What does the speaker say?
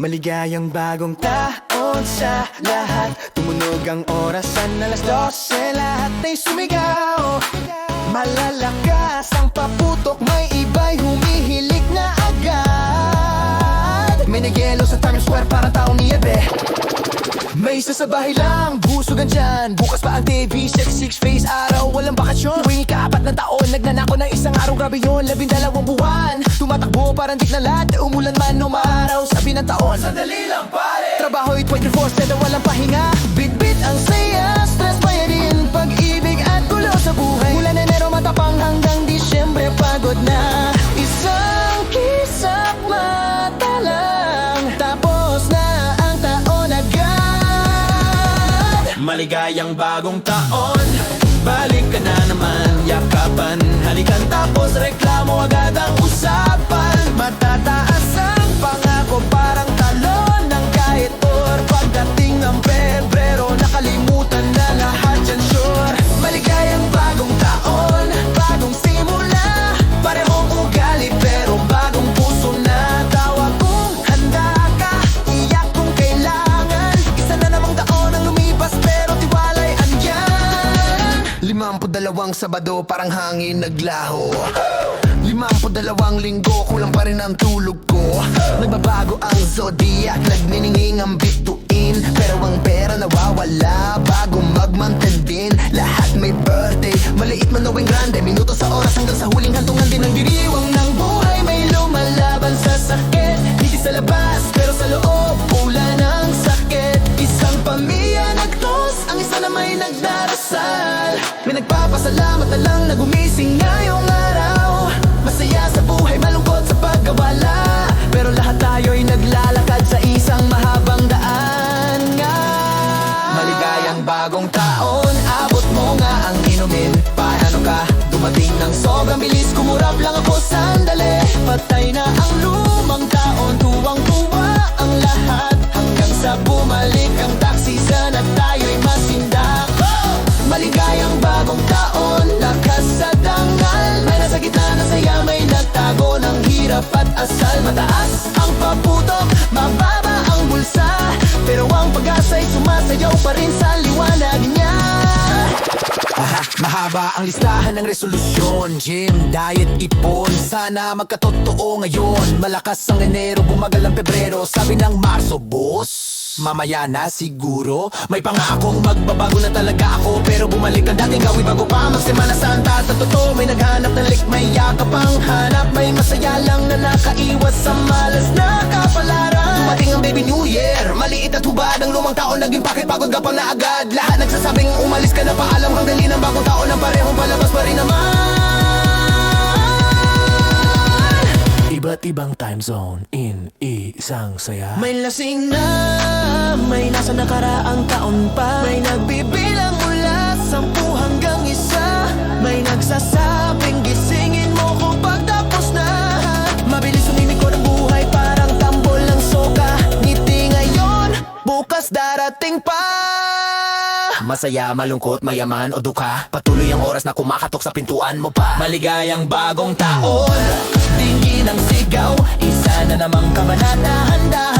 Maligayang bagong taon sa lahat. Tumunog ang orasan, alas 12, lahat ay sumigaw. Malalakas ang paputok, may iba'y humihilik na agad. May nagyelo sa Times Square para taong niyebe. May isa sa bahay lang, busugan dyan. Bukas pa ang TV, six face araw, walang bakasyon. Tuwing ika-4 na taon, nagnanako ng isang araw. Grabe yun, 12 buwan. Tumatakbo parang diknalat, umulan man o maaraw. Sabi ng taon, sandali lang pare. Trabaho'y 24/7, walang pahinga. Bit-bit ang saya, stress bayarin, pag-ibig at gulo sa buhay. Mula Enero matapang hanggang Disyembre, pagod na. Isang kisap mata lang, tapos na ang taon agad. Maligayang bagong taon, balik ka na naman. Yakapan, halikan, tapos reklamo agad ang usapan. Matataas ang pangako, parang talon ng kahit or. Pagdating ng Pebrero, nakalimutan na lahat yan, sure. Maligayang bagong taon, bagong simula. Parehong ugali pero bagong puso na. Tawag kung handa ka, iyak kung kailangan. Isa na namang taon ang lumipas pero tiwala'y andyan. 52 Sabado, parang hangin naglaho. 52 linggo, kulang pa rin ang tulog ko. Nagbabago ang zodiac, nagnininging ang bituin. Pero ang pera nawawala bago mag-month din. Lahat may birthday, maliit man o grande. Minuto sa oras hanggang sa huling hantungan din. Ang diriwang ng buhay, may lumalaban sa sakit. Hindi sa labas, pero sa loob, ulan ng sakit. Isang pamilya nagtos, ang isa na may nagdarasal. May nagpapasalamat na lang na gumising ngayong araw. Masaya sa buhay, malungkot sa pagkawala. Pero lahat tayo'y naglalakad sa isang mahabang daan nga. Maligayang bagong taon, abot mo nga ang inumin. Paano ka dumating ng sobrang bilis? Kumurap lang ako sandali. Patay na ang lumang taon, tuwang-tuwa ang lahat. Hanggang sa bumalik ang taxi, sana tayo'y masindak. Maligayang bagong taon, lakas sa dangal. May nasa gitna na saya, may nagtago ng hirap at asal. Mataas ang paputok, mababa ang bulsa. Pero ang pag-asa'y sumasayaw pa rin sa liwanag niya. Mahaba ang listahan ng resolusyon. Gym, diet, ipon, sana magkatotoo ngayon. Malakas ang Enero, bumagal ang Pebrero. Sabi ng Marso, boss, mamaya na siguro. May pangakong magbabago na talaga ako. Pero bumalik ang dating gawin bago pa mag-Semana Santa. Sa totoo may naghanap ng lik, may yakap ang hanap. May masaya lang na nakaiwas sa malas na kapalaran. Dumating ang baby new year, maliit at hubad ang lumang taon. Naging pakit, pagod ka pa na agad. Lahat nagsasabing umalis ka na, paalam kang dali ng bagong taon. Ang parehong palabas pa rin naman. Iba't ibang time zone in isang saya. May lasing na, may nasa nakaraang taon pa. May nagbibilang mula 10 hanggang 1. May nagsasabing gisingin mo kung pagtapos na. Mabilis umimikot ang buhay, parang tambol ng soka. Ngiti ngayon, bukas darating pa. Masaya, malungkot, mayaman o duka, patuloy ang oras na kumakatok sa pintuan mo pa. Maligayang bagong taon, tingin ang sigaw. Isa na namang kabanata, handa